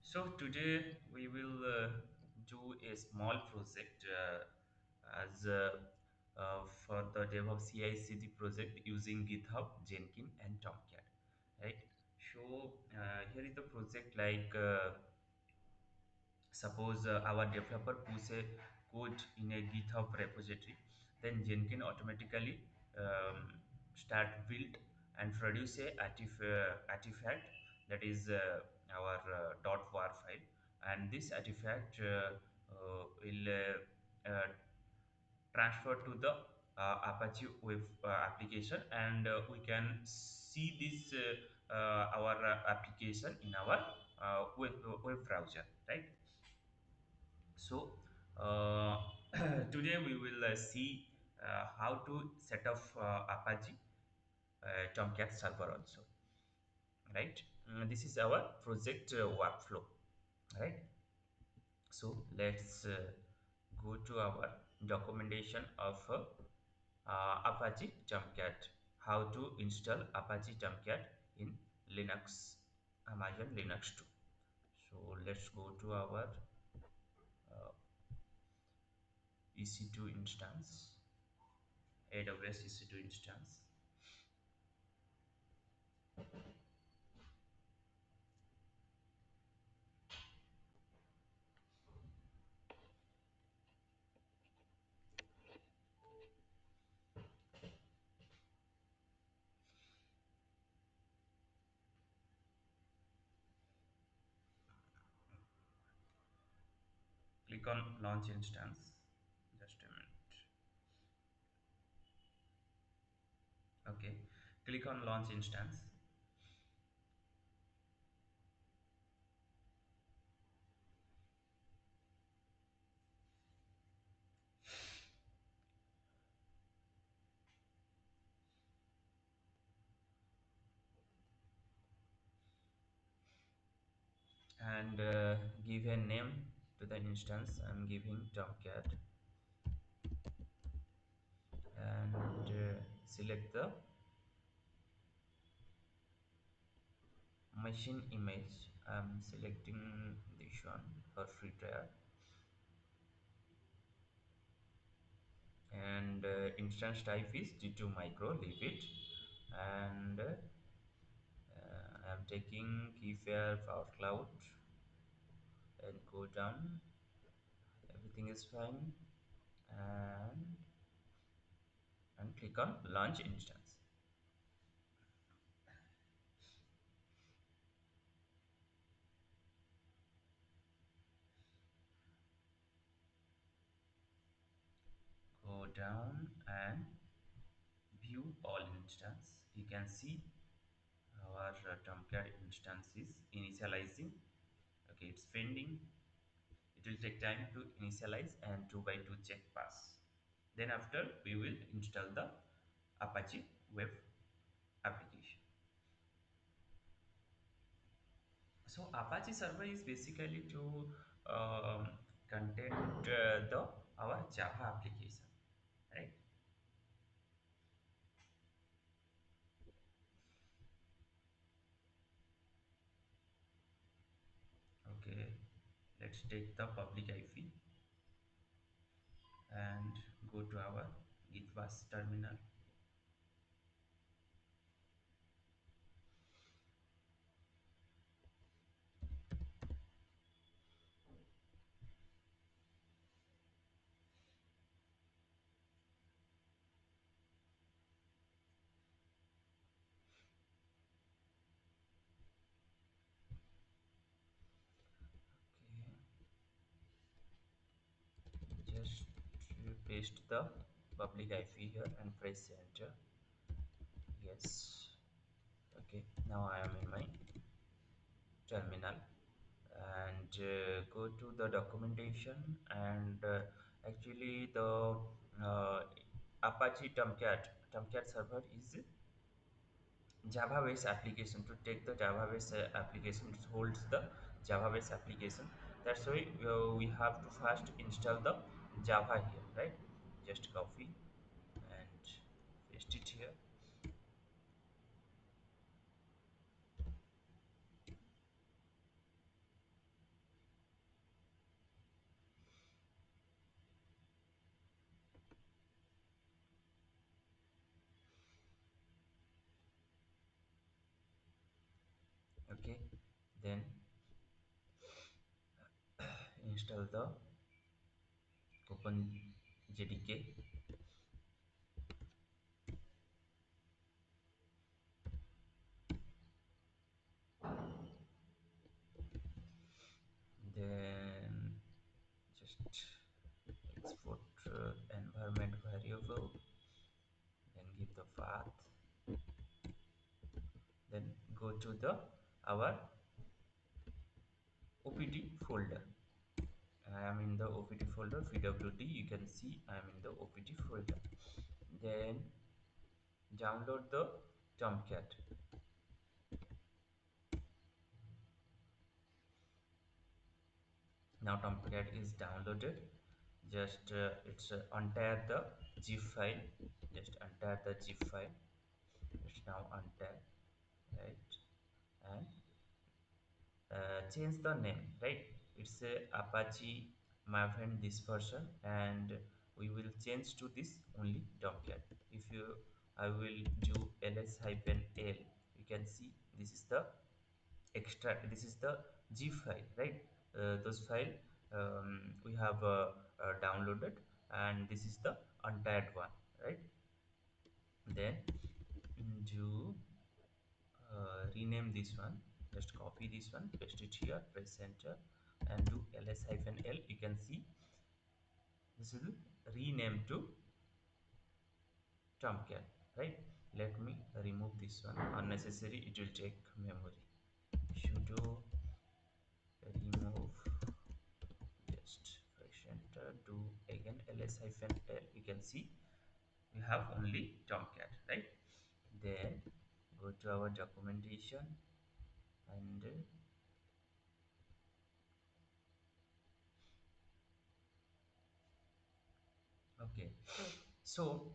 So today we will do a small project as for the DevOps CI/CD project using GitHub, Jenkins, and Tomcat. Right. So here is the project like. Suppose our developer push a code in a GitHub repository, then Jenkins automatically start build and produce a artifact that is our .var file, and this artifact will transfer to the Apache web application, and we can see this our application in our web browser, right? So today we will see how to set up Apache Tomcat server also, right? This is our project workflow, right? So let's go to our documentation of Apache Tomcat. How to install Apache Tomcat in Linux, Amazon Linux 2. So let's go to our EC2 instance, AWS EC2 instance. Click on launch instance. Just a minute. Okay. Click on launch instance, and give a name to the instance. I'm giving Tomcat, and select the machine image. I'm selecting this one for free trial, and instance type is G2 micro. Leave it, and I'm taking Keyfare Power Cloud and go down. Everything is fine, and click on launch instance. Go down and view all instance. You can see our Tomcat instance is initializing. Okay, it's pending. It will take time to initialize and 2 by 2 check pass. Then after we will install the Apache web application. So Apache server is basically to contain the our Java application, right? Okay, let's take the public IP and go to our GitBash terminal. Okay, just paste the public IP here and press enter. Yes. Okay, now I am in my terminal, and go to the documentation, and actually the uh, Apache Tomcat server is Java based application. To take the Java based application, it holds the Java based application. That's why we have to first install the Java here, right? Just copy and paste it here. Okay, then install the OpenJDK. Then just export environment variable, then give the path, then go to the our OPT folder. I am in the OPT folder, pwd. You can see I am in the OPT folder. Then download the Tomcat. Now Tomcat is downloaded. Just it's untear the zip file. Just untear the zip file. It's now untear, right? And change the name, right? It's a Apache Maven this version, and we will change to this only Tomcat. If you I will do ls hyphen l, you can see this is the extract, this is the zip file, right? Those file we have downloaded, and this is the untied one, right? Then do rename this one. Just copy this one, paste it here, press enter, and do ls hyphen l. You can see this will rename to Tomcat, right? Let me remove this one, unnecessary, it will take memory. Sudo remove, just press enter, do again ls hyphen l. You can see we have only Tomcat, right? Then go to our documentation, and okay, so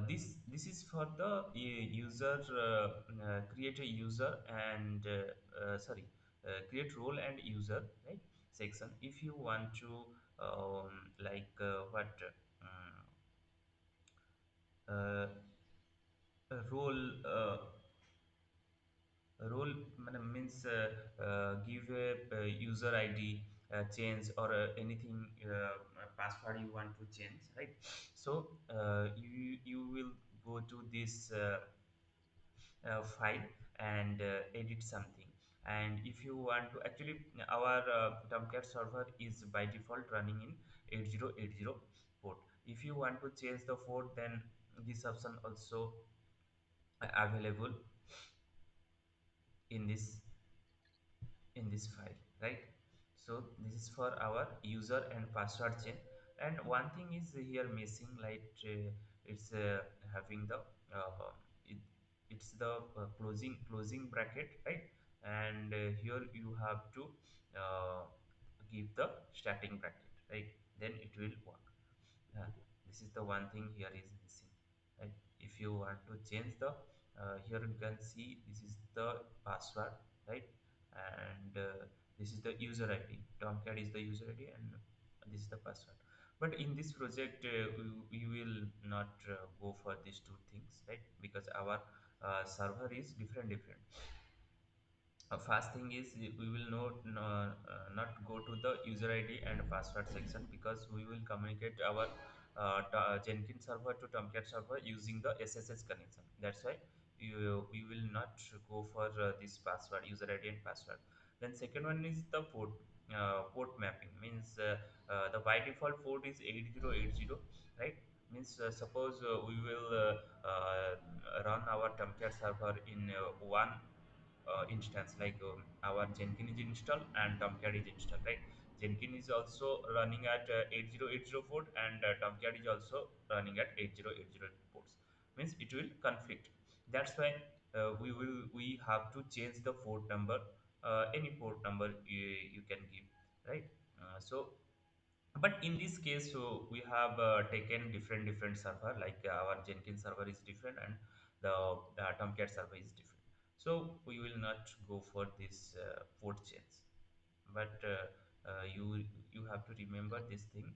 this is for the user, create a user and sorry, create role and user, right, section. If you want to like what uh, role role means give a user ID change, or anything password you want to change, right? So you will go to this file and edit something. And if you want to actually, our Tomcat server is by default running in 8080 port. If you want to change the port, then this option also available in this file, right? So this is for our user and password chain. And one thing is here missing, like it's having the it, it's the closing bracket, right? And here you have to uh, give the starting bracket, right? Then it will work. Yeah, this is the one thing here is missing, right? If you want to change the here you can see this is the password, right? And this is the user ID. Tomcat is the user ID, and this is the password. But in this project, we will not go for these two things, right? Because our server is different. First thing is we will not go to the user ID and password section, because we will communicate our Jenkins server to Tomcat server using the SSH connection. That's why we will not go for this password, user ID and password. Then second one is the port mapping. Means the by default port is 8080, right? Means suppose we will run our Tomcat server in one instance, like our Jenkins is installed and Tomcat is installed, right? Jenkins is also running at 8080 port, and Tomcat is also running at 8080 ports. Means it will conflict. That's why we have to change the port number, any port number you can give, right? So but in this case, so we have taken different server, like our Jenkins server is different, and the Tomcat server is different. So we will not go for this port change. But you have to remember this thing.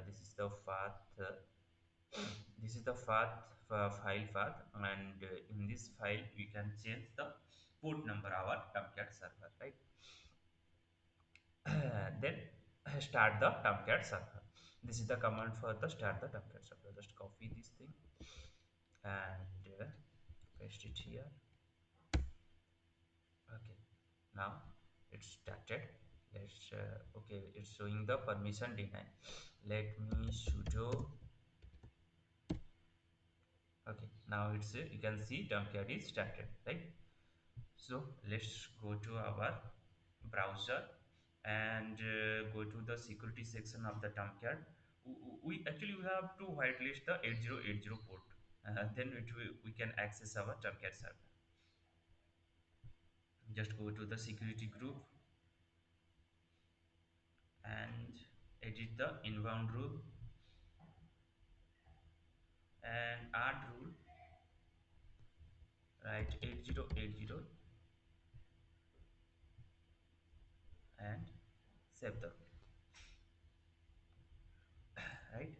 This is the path, this is the path, file path, and in this file we can change the port number our Tomcat server, right? Then start the Tomcat server. This is the command for the start the Tomcat server. Just copy this thing and paste it here. Okay, now it's started. Let's okay, it's showing the permission denied. Let me sudo. Okay, now it's you can see Tomcat is started, right? So let's go to our browser and go to the security section of the Tomcat. We actually we have to whitelist the 8080 port. Then we can access our Tomcat server. Just go to the security group and edit the inbound rule and add rule, write 8080 and save the right.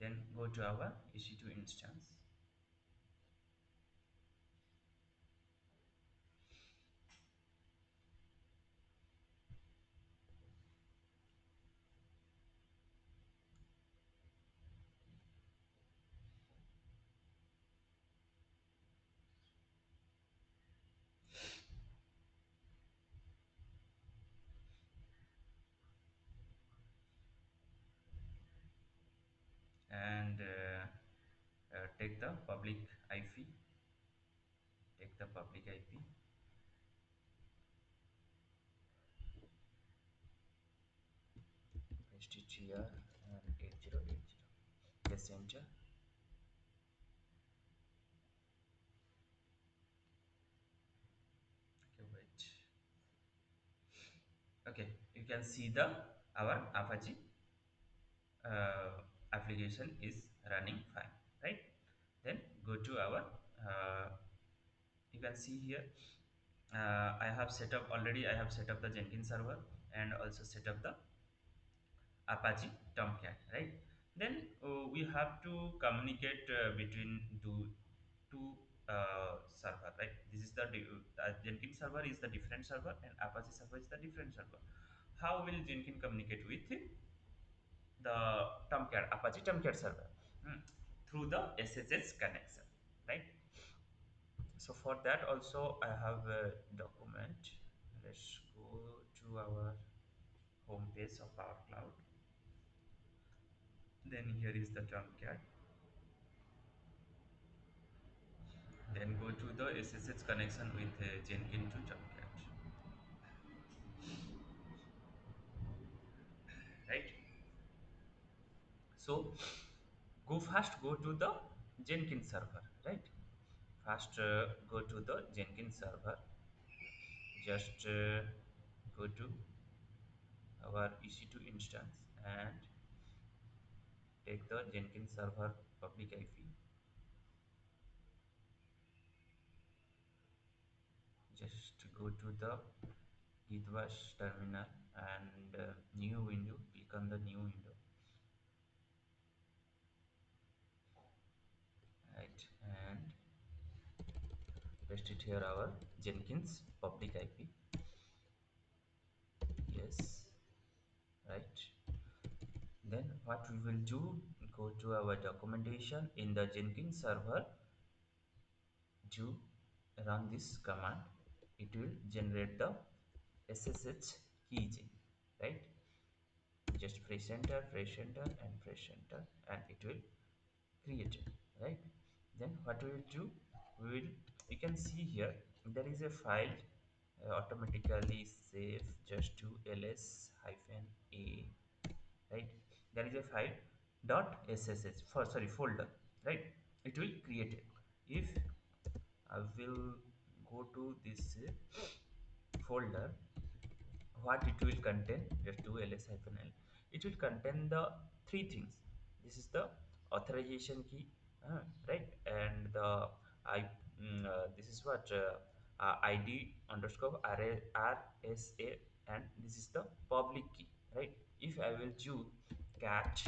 Then go to our EC2 instance and take the public IP, take the public IP, paste it here and 8080. Press enter. Okay, wait. Okay, you can see the our Apache application is running fine, right? Then go to our you can see here I have set up already. I have set up the Jenkins server and also set up the Apache Tomcat, right? Then we have to communicate between two server, right? This is the Jenkins server is the different server and Apache server is the different server. How will Jenkins communicate with the Tomcat Apache Tomcat server? Hmm. Through the SSH connection, right? So for that also I have a document. Let's go to our home page of our cloud. Then here is the Tomcat. Then go to the SSH connection with Jenkins to Tomcat, right? So go first, go to the Jenkins server, right? First go to the Jenkins server. Just go to our EC2 instance and take the Jenkins server public IP. Just go to the Git bash terminal and new window. Click on the new window, right? And paste it here our Jenkins public IP. Yes, right. Then what we will do, go to our documentation in the Jenkins server to run this command. It will generate the SSH keygen, right? Just press enter and press enter and it will create it, right? Then what we will do, we will, you can see here there is a file automatically save just to ls hyphen a, right? There is a file dot ssh for sorry folder, right? It will create it. If I will go to this folder, what it will contain, just do ls hyphen l, it will contain the three things. This is the authorization key, right? And the I this is what id underscore rsa, and this is the public key, right? If I will do cat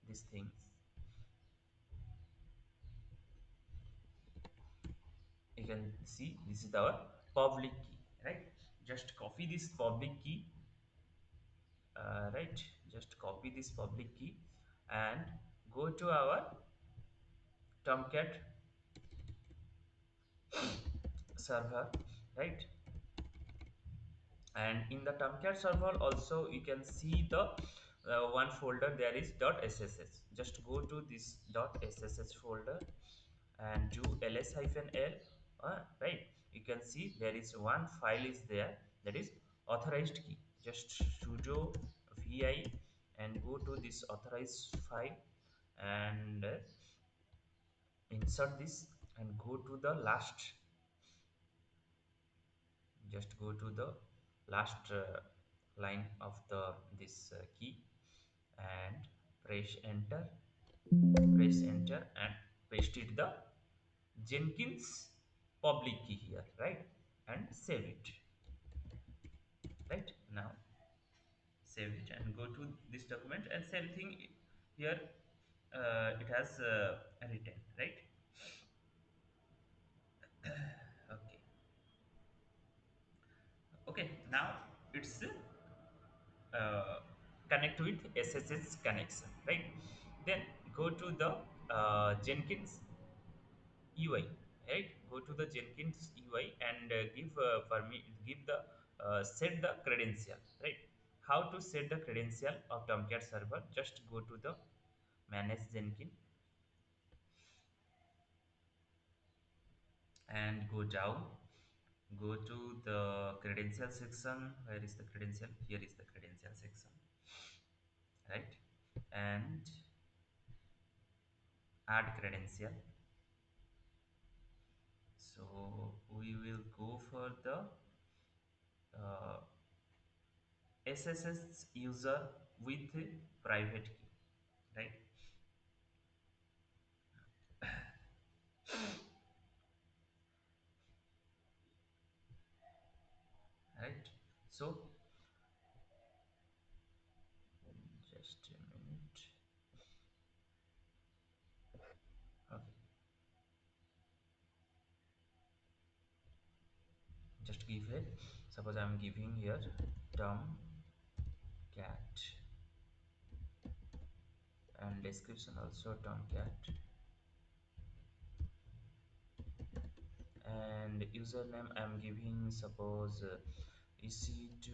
these things, can see this is our public key, right? Just copy this public key, right? Just copy this public key and go to our Tomcat server, right? And in the Tomcat server also you can see the one folder there is .ssh. Just go to this .ssh folder and do ls-l, right? You can see there is one file is there, that is authorized key. Just sudo vi and go to this authorized file and insert this and go to the last, just go to the last line of the this key and press enter, press enter and paste it the Jenkins public key here, right? And save it, right? Now save it and go to this document and same thing here, it has written, right? Okay, okay, now it's connect with SSH connection, right? Then go to the Jenkins UI, right? Go to the Jenkins UI and give the set the credential, right? How to set the credential of Tomcat server? Just go to the manage Jenkins and go down, go to the credential section. Where is the credential? Here is the credential section, right? And add credential. So we will go for the uh, SSH user with private key, right? Right. So just a minute. Okay. Just give it. Suppose I am giving here Tomcat and description also Tomcat and username I am giving suppose ec2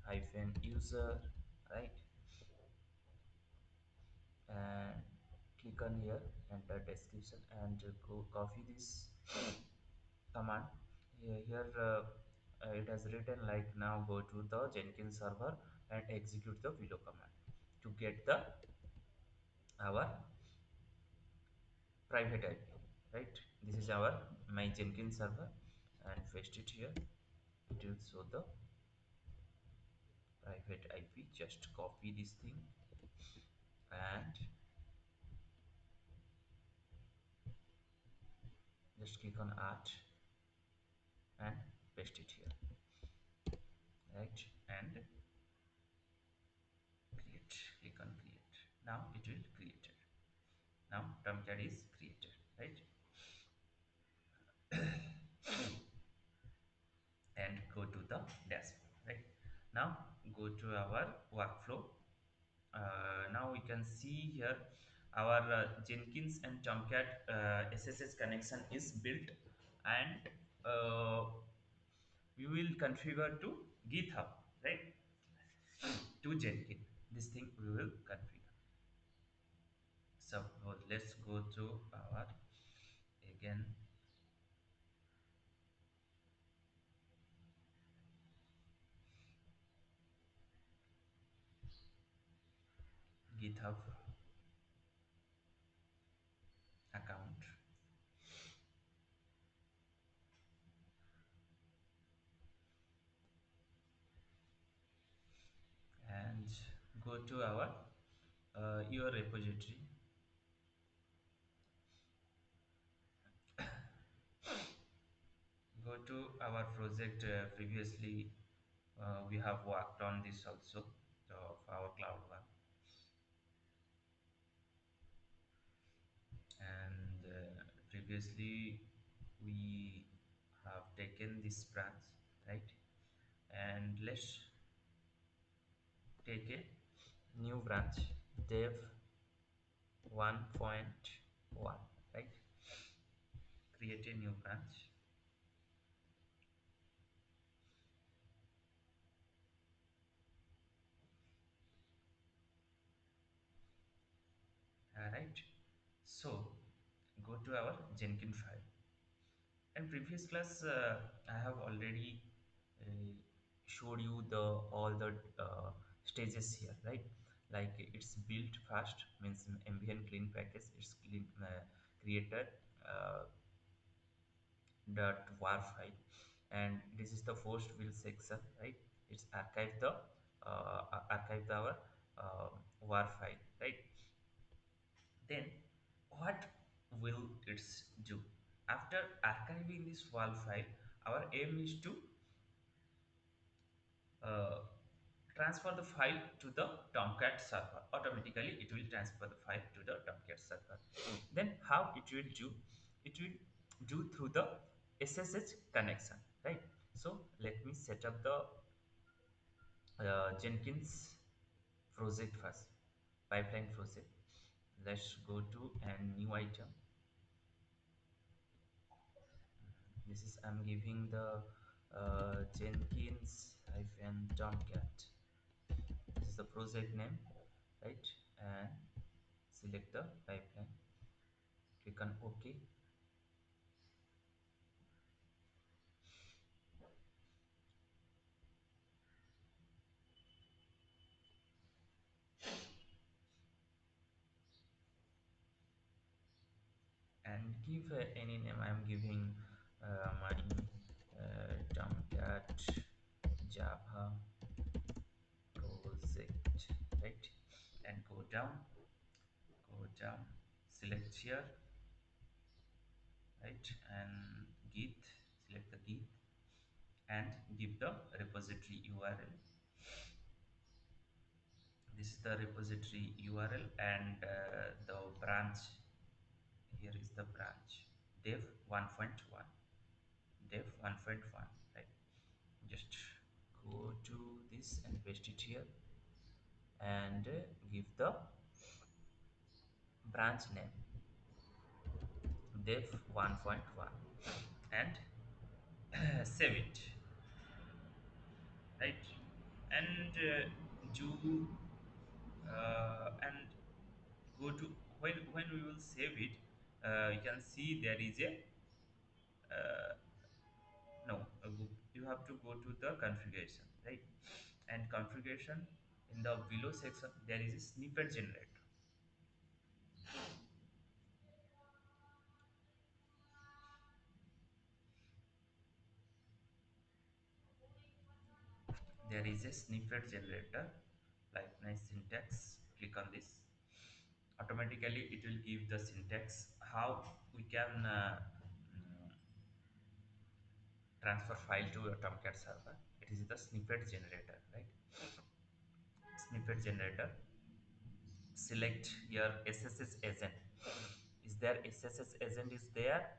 hyphen user, right? And click on here, enter description and go copy this command. Here it has written like now go to the Jenkins server and execute the below command to get the our private IP, right? This is our my Jenkins server and paste it here. It will show the private IP. Just copy this thing and just click on add and paste it here, right? And create, click on create. Now it will create it. Now Tomcat is created, right? And go to the dashboard, right? Now go to our workflow. Now we can see here our Jenkins and Tomcat SSH connection is built and uh, we will configure to GitHub, right? To Jenkins, this thing we will configure. So let's go to our again GitHub account and go to our your repository. Go to our project. Previously we have worked on this also, of our cloud one, and previously we have taken this branch, right? And let's take a new branch, dev 1.1, right? Create a new branch. All right. So go to our Jenkins file. In previous class, I have already uh, showed you the all the stages here, right? Like it's built fast means ambient clean package. It's clean created dot war file, and this is the first will section, right? It's archive our war file, right? Then what will it do after archiving this WAL file? Our aim is to uh, transfer the file to the Tomcat server. Automatically, it will transfer the file to the Tomcat server. Then, how it will do? It will do through the SSH connection, right? So, let me set up the Jenkins project first, pipeline project. Let's go to a new item. This is I'm giving the Jenkins hyphen Tomcat. This is the project name, right? And select the pipeline. Click on OK and give any name. I'm giving my Tomcat Java project, right? And go down, select here, right? And Git, select the Git and give the repository URL. This is the repository URL and the branch. Here is the branch dev 1.1, dev 1.1, right? Just go to this and paste it here and give the branch name dev 1.1 and save it, right? And do and go to when we will save it, you can see there is a uh, no you have to go to the configuration, right? And configuration, in the below section there is a snippet generator. There is a snippet generator like nice syntax. Click on this. Automatically it will give the syntax how we can transfer file to a Tomcat server. It is the snippet generator, right? Snippet generator. Select your SSS agent. Is there SSS agent is there?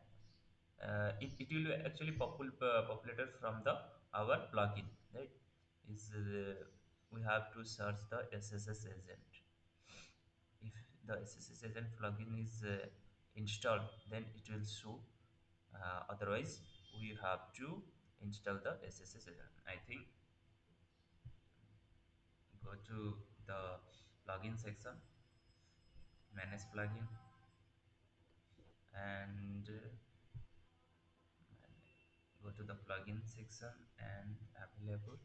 It will actually populated from the our plugin, right? Is we have to search the SSS agent. If the SSS agent plugin is installed, then it will show. Otherwise, we have to install the SSS agent. I think go to the plugin section, manage plugin, and go to the plugin section and available.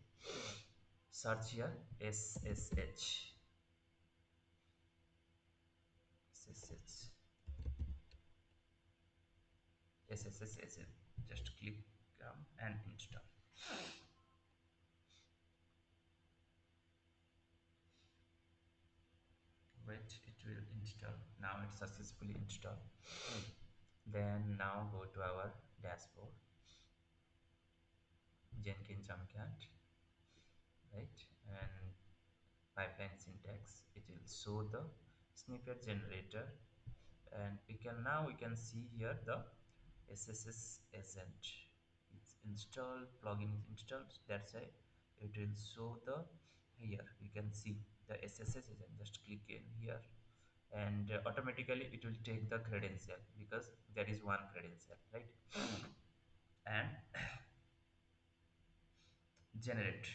Search here SSH. SSH. SSH agent. Just click and install. Wait, it will install. Now it's successfully installed. Then now go to our dashboard, Jenkins Tomcat, right? And pipeline syntax. It will show the snippet generator, and we can see here the SSS agent installed, plugin is installed. That's why it will show the here. You can see the SSH agent. Just click in here, and automatically it will take the credential because there is one credential, right? And generate,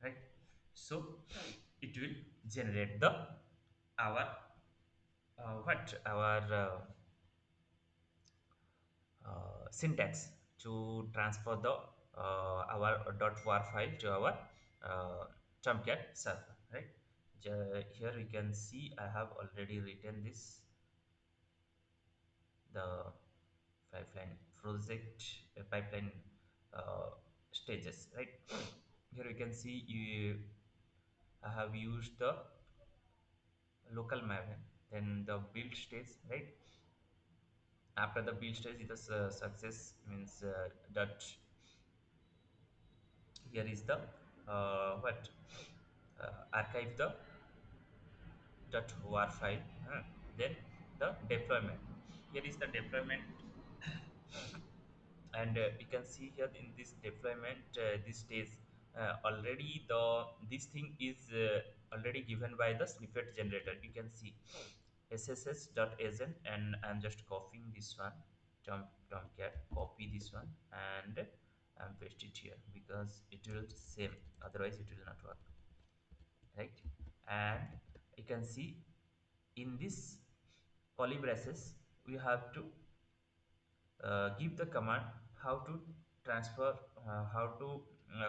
right? So it will generate the our what our syntax to transfer the our .war file to our Tomcat server, right? Here we can see I have already written this the pipeline project pipeline uh, stages, right? Here you can see I have used the local maven, then the build stage, right? After the build stage, it is success means that here is the what archive the .war file. Then the deployment. Here is the deployment, and you can see here in this deployment, this stage already the this thing is already given by the snippet generator. You can see sss.agent, and I'm just copying this one. Tomcat, copy this one, and paste it here because it will same, otherwise it will not work, right? And you can see in this curly braces we have to give the command how to transfer, how to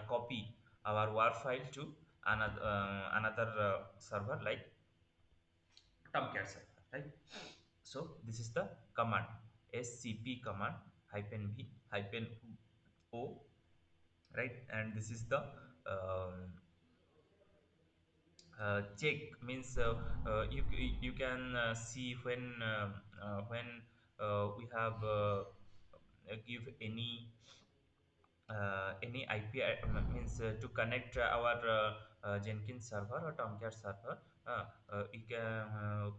copy our war file to another server like Tomcat server, right? So this is the command, scp command hyphen v hyphen o, right? And this is the check means you can see when we have give any IP means to connect our Jenkins server or Tomcat server.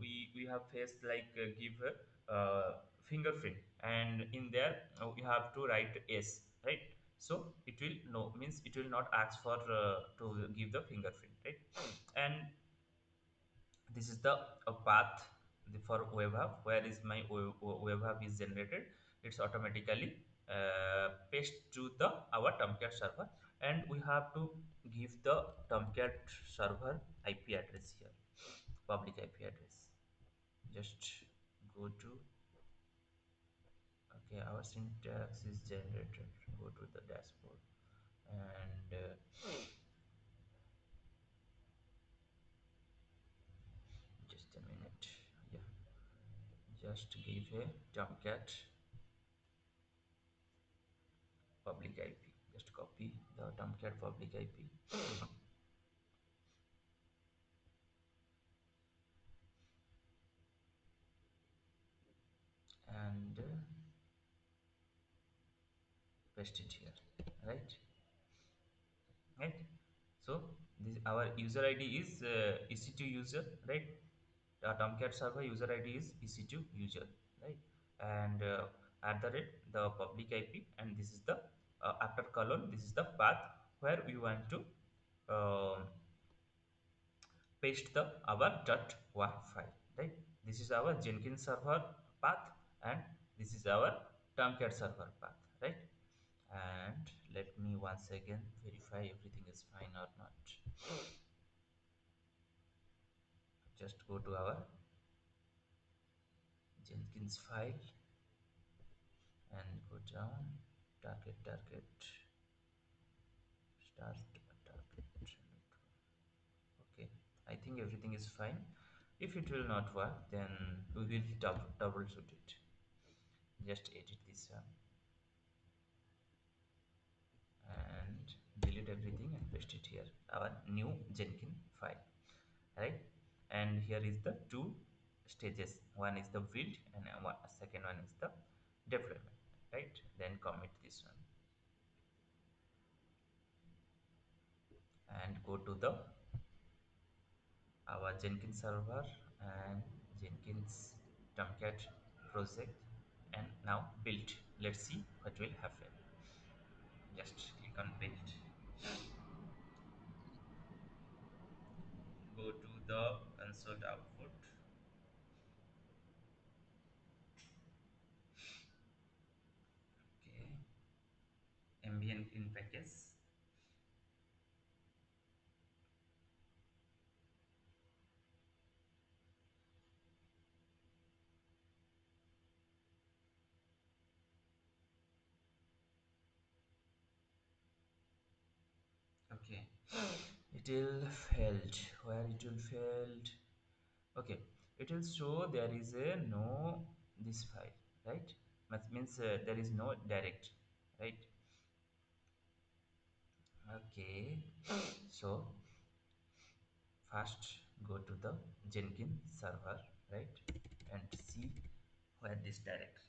We have faced like give fingerprint, and in there we have to write S, right? So it will no means it will not ask for to give the fingerprint, right? And this is the path for web hub. Where is my web hub is generated, it's automatically paste to the our Tomcat server, and we have to give the Tomcat server IP address here, public IP address. Just go to, okay, our syntax is generated. Go to the dashboard, and just a minute. Yeah, just give a Tomcat public IP. Just copy the Tomcat public IP, and paste it here, right? Right. So this our user ID is EC2 user, right? The Tomcat server user ID is EC2 user, right? And at the rate the public IP, and this is the after colon, this is the path where we want to uh, paste the our .war file, right? This is our Jenkins server path, and this is our Tomcat server path, right? And let me once again verify everything is fine or not. Just go to our Jenkins file and go down, target, start target. Okay, I think everything is fine. If it will not work, then we will troubleshoot it. Just edit this one and delete everything and paste it here, our new Jenkins file, right? And here is the two stages. One is the build, and second one is the deployment, right? Then commit this one and go to the our Jenkins server and Jenkins Tomcat project, and now build. Let's see what will happen. Just click on build. Go to the console output. Okay, ambient clean package. Okay, it will failed. Where it will failed? Okay, it will show there is a no this file, right? That means there is no direct, right? Okay, so first go to the Jenkins server, right, and see where this directory.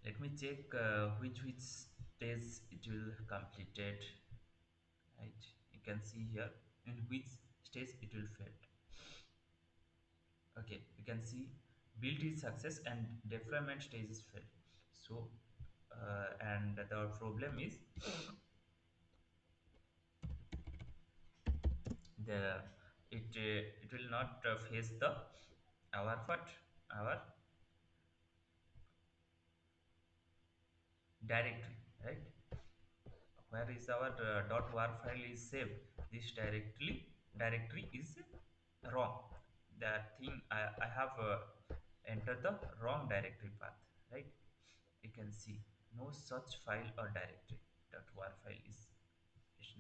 Let me check which stage it will completed, right? You can see here in which stage it will fail. Okay, you can see build is success and deployment stage is failed. So and the problem is the it will not face the our what our directory, right? Where is our .war file is saved, this directory is wrong. That thing I have entered the wrong directory path, right? You can see no such file or directory. .war file is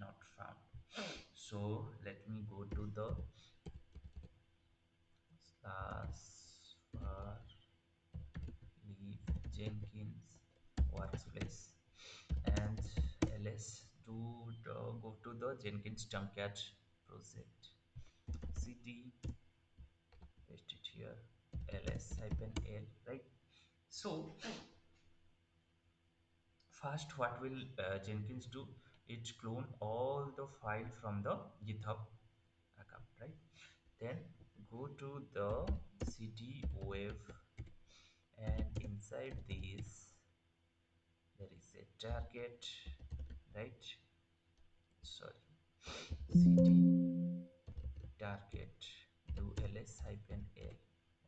not found. So let me go to the slash var leave Jenkins workspace and ls to go to the Jenkins Tomcat project. Cd, paste it here, ls hyphen l, right? So first what will Jenkins do? It clone all the file from the GitHub account, right? Then go to the cd wave, and inside this there is a target, right? Sorry, cd target do ls hyphen l,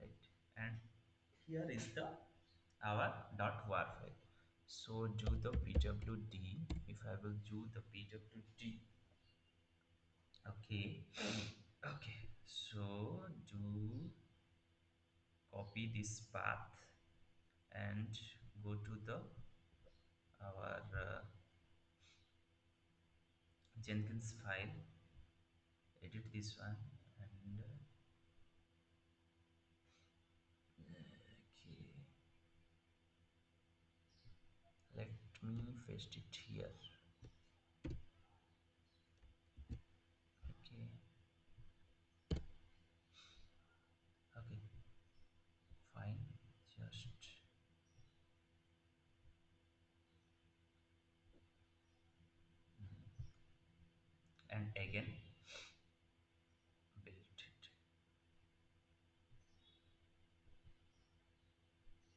right? And here is the our .war file. So do the pwd. If I will do the pwd, okay, okay, so do copy this path and go to the our Jenkins file, edit this one, and okay, let me paste it here. Okay, okay, fine. Just and again build it.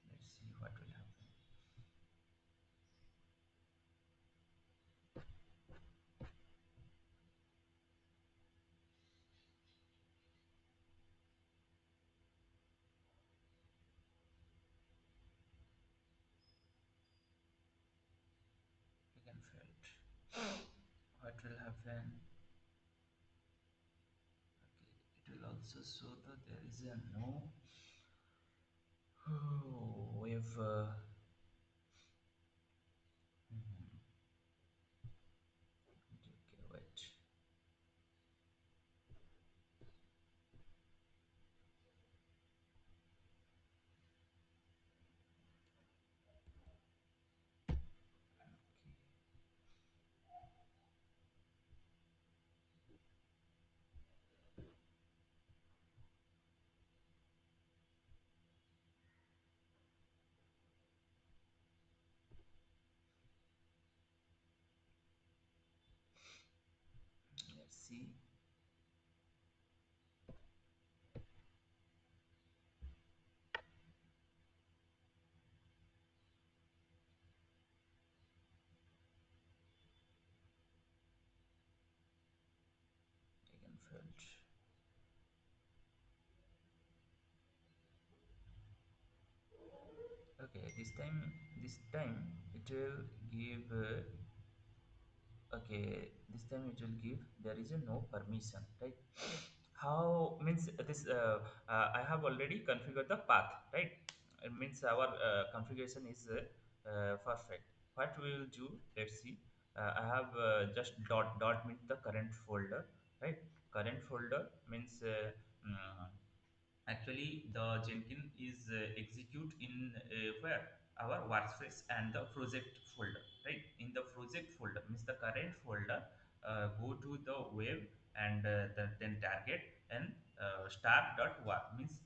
Let's see what will happen. Again failed. What will happen? Okay, it will also show that there is a no wave. Mhm. Okay, wait. Let's see. failed. Okay, this time it will give okay, this time it will give there is a no permission, right? How means this I have already configured the path, right? It means our configuration is perfect. What we will do, let's see. I have just dot means the current folder, right? Current folder means mm, actually the Jenkins is execute in where our workspace and the project folder, right? In the project folder means the current folder, go to the web and then target and star.war means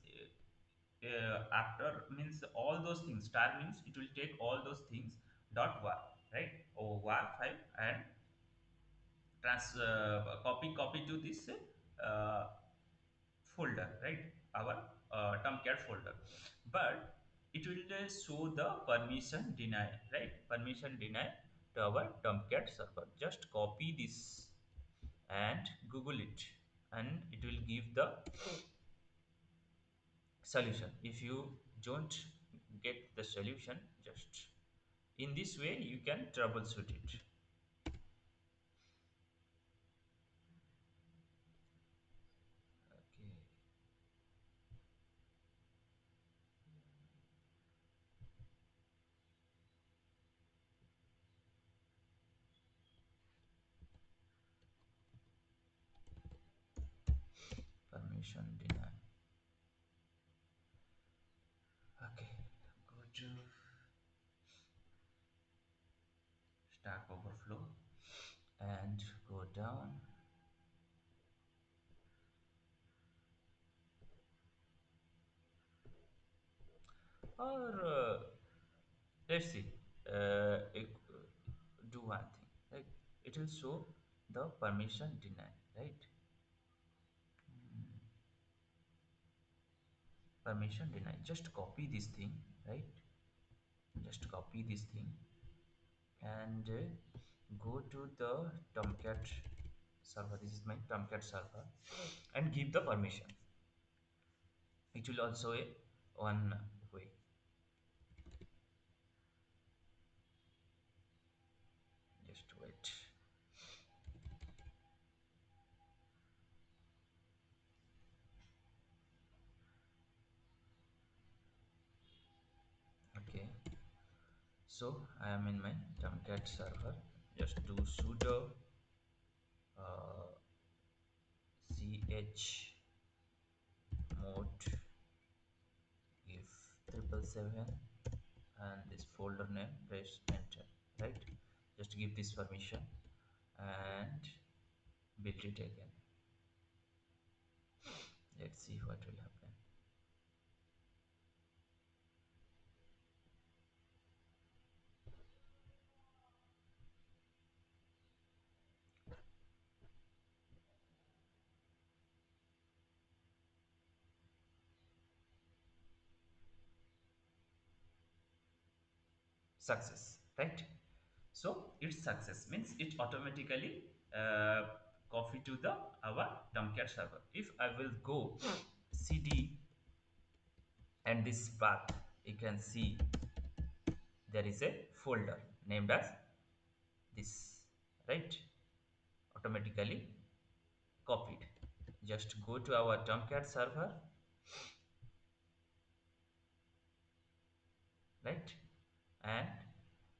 after means all those things, star means it will take all those things dot var, right? Or var file and copy to this uh, folder, right? Our tomcat folder. But it will show the permission deny, right? Permission deny to our tomcat server. Just copy this and google it, and it will give the solution. If you don't get the solution, just in this way you can troubleshoot it. Okay, permission deny. Okay, go to stack overflow and go down. Or let's see, do one thing, right? It will show the permission deny, right? Permission deny. Just copy this thing, right? Just copy this thing and go to the Tomcat server. This is my Tomcat server, and give the permission. It will also a one way. Just wait. Okay, so I am in my Tomcat server. Just do sudo uh, chmod if 777 and this folder name, press enter, right? Just give this permission and build it again. Let's see what will happen. Success, right? So it's success means it automatically copy to the our Tomcat server. If I will go cd and this path, you can see there is a folder named as this, right? Automatically copied. Just go to our Tomcat server, right? And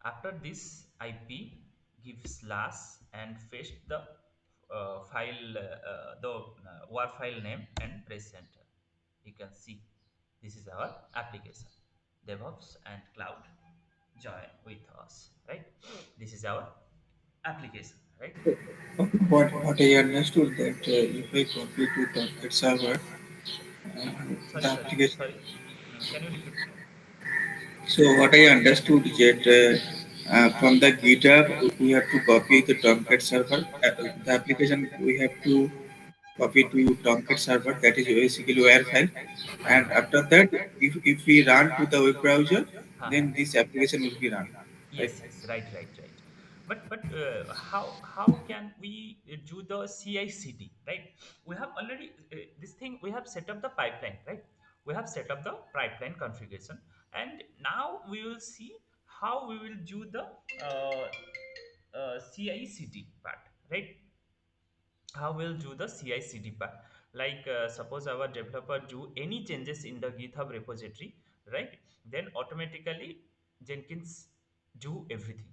after this ip, give slash and paste the file the war file name and press enter. You can see this is our application. DevOps and cloud join with us, right? This is our application, right? Okay, what I understood that if I copy to Tomcat server, the Sorry, sorry, application. sorry. Can you repeat? So what I understood is that from the GitHub we have to copy the Tomcat server. The application we have to copy Okay. to Tomcat server, that is basically WAR file. And Uh-huh. after that, if we run to the web browser, Uh-huh. then this application will be run. Right? Yes, yes, right, right, right. But how can we do the CI/CD, right? We have already this thing. We have set up the pipeline, right? We have set up the pipeline configuration, and now we will see how we will do the CI/CD part, right? How we'll do the CI/CD part. Like suppose our developer do any changes in the GitHub repository, right? Then automatically Jenkins do everything,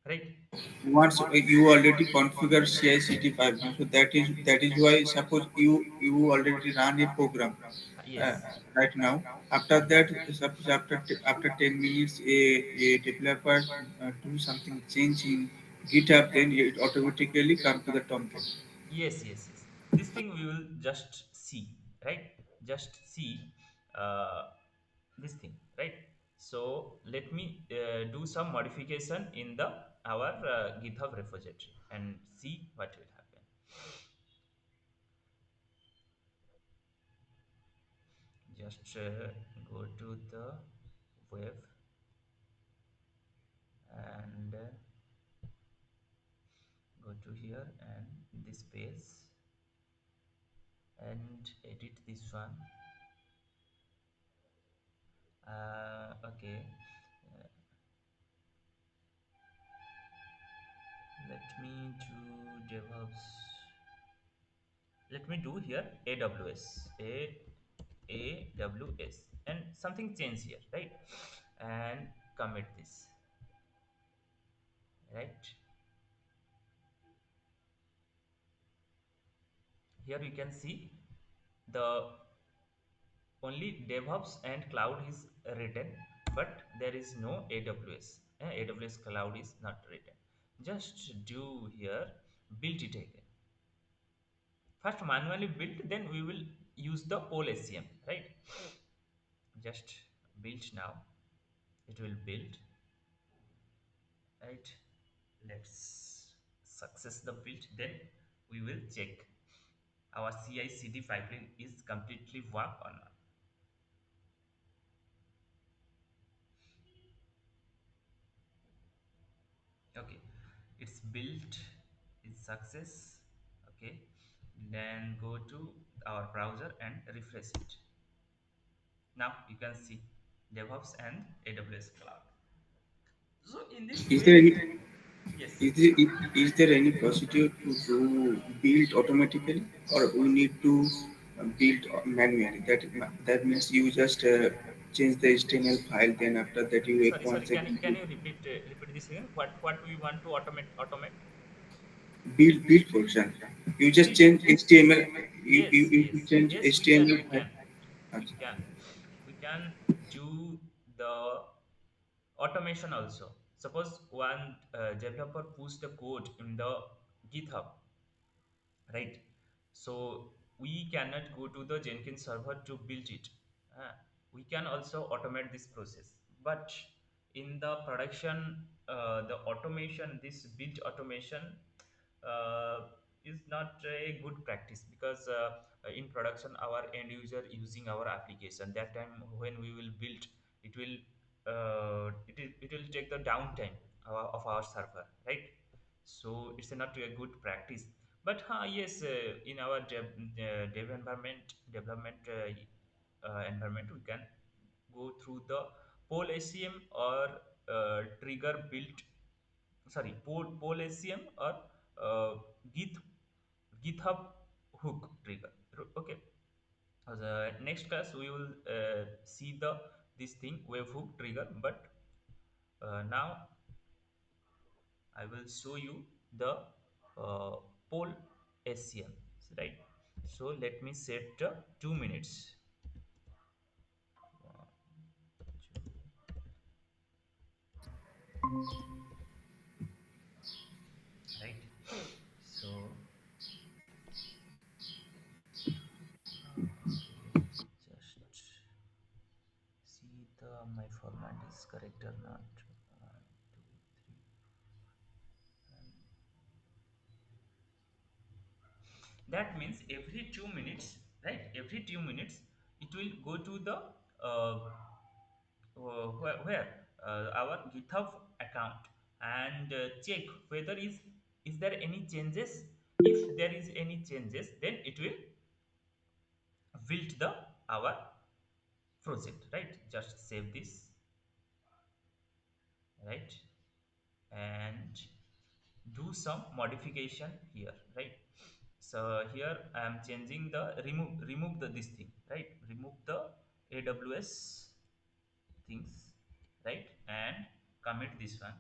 right? Once you already configure CI/CD pipeline, so that is why suppose you already run a program uh, Yes. right now. After that, suppose after 10 minutes, a developer do something change in GitHub, then it automatically come to the Tomcat. Yes, yes, yes. This thing we will just see, right? Just see this thing, right? So let me do some modification in the our GitHub repository and see what will happen. Just go to the web and go to here and this page and edit this one. Okay. Uh, Let me do DevOps. Let me do here AWS. AWS. And something change here, right? And commit this, right? Here you can see the only DevOps and cloud is written, but there is no AWS. AWS cloud is not written. Just do here, build it again. First manually build, then we will use the whole SCM, right? Just build now. It will build, right? Let's success the build. Then we will check our CI/CD pipeline is completely work or not. Okay, it's built. It's success. Okay, then go to our browser and refresh it. Now you can see DevOps and AWS cloud. So in this Is there way, any yes. is there any procedure to do build automatically, or we need to build manually? That means you just change the HTML file, then after that you Sorry. once Can you again can you repeat this again? What we want to automate? build function. You just Build. change HTML. You change Yes. We can. HTML We file. can. We Achha. can. We can do the automation also. Suppose one developer push the code in the GitHub, right? So we cannot go to the Jenkins server to build it. Uh, we can also automate this process, but in the production the automation, this build automation is not a good practice, because in production our end user using our application, that time when we will build, it will it will take the downtime of our server, right? So it's not a good practice. But yes, in our dev environment development environment, we can go through the pole ACM or trigger built, sorry, pole ACM or uh, git github hook trigger. Okay. The next class we will see the this thing webhook trigger, but now I will show you the poll SCM, right? So let me set 2 minutes. One, two, right? So okay, just see the my format is correct or not. One, two, three, and that means every 2 minutes, right? Every 2 minutes, it will go to the where our GitHub account, and check whether is there any changes. If there is any changes, then it will build the our project, right? Just save this, right? And do some modification here, right? So here I am changing the remove the this thing, right? Remove the aws things, right? And commit this one,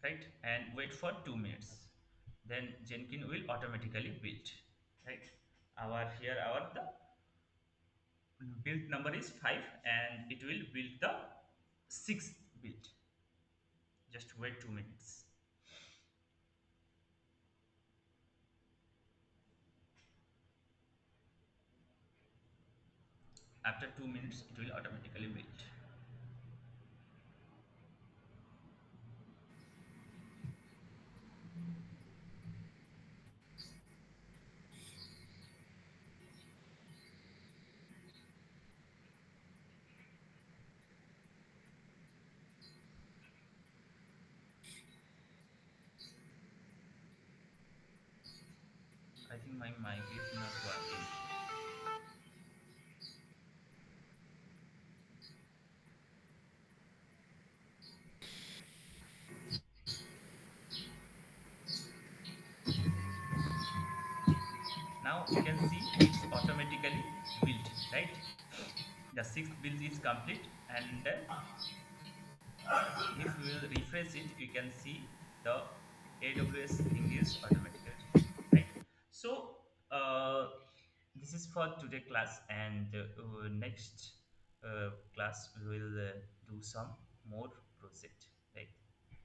right? And wait for 2 minutes, then Jenkins will automatically build, right? Our here our the build number is 5 and it will build the sixth build. Just wait 2 minutes. After 2 minutes it will automatically build. I think my mic is not working. Now you can see it's automatically built, right? The sixth build is complete, and if we will refresh it, you can see the AWS thing is automatically built, right? So this is for today class, and next class we will do some more project.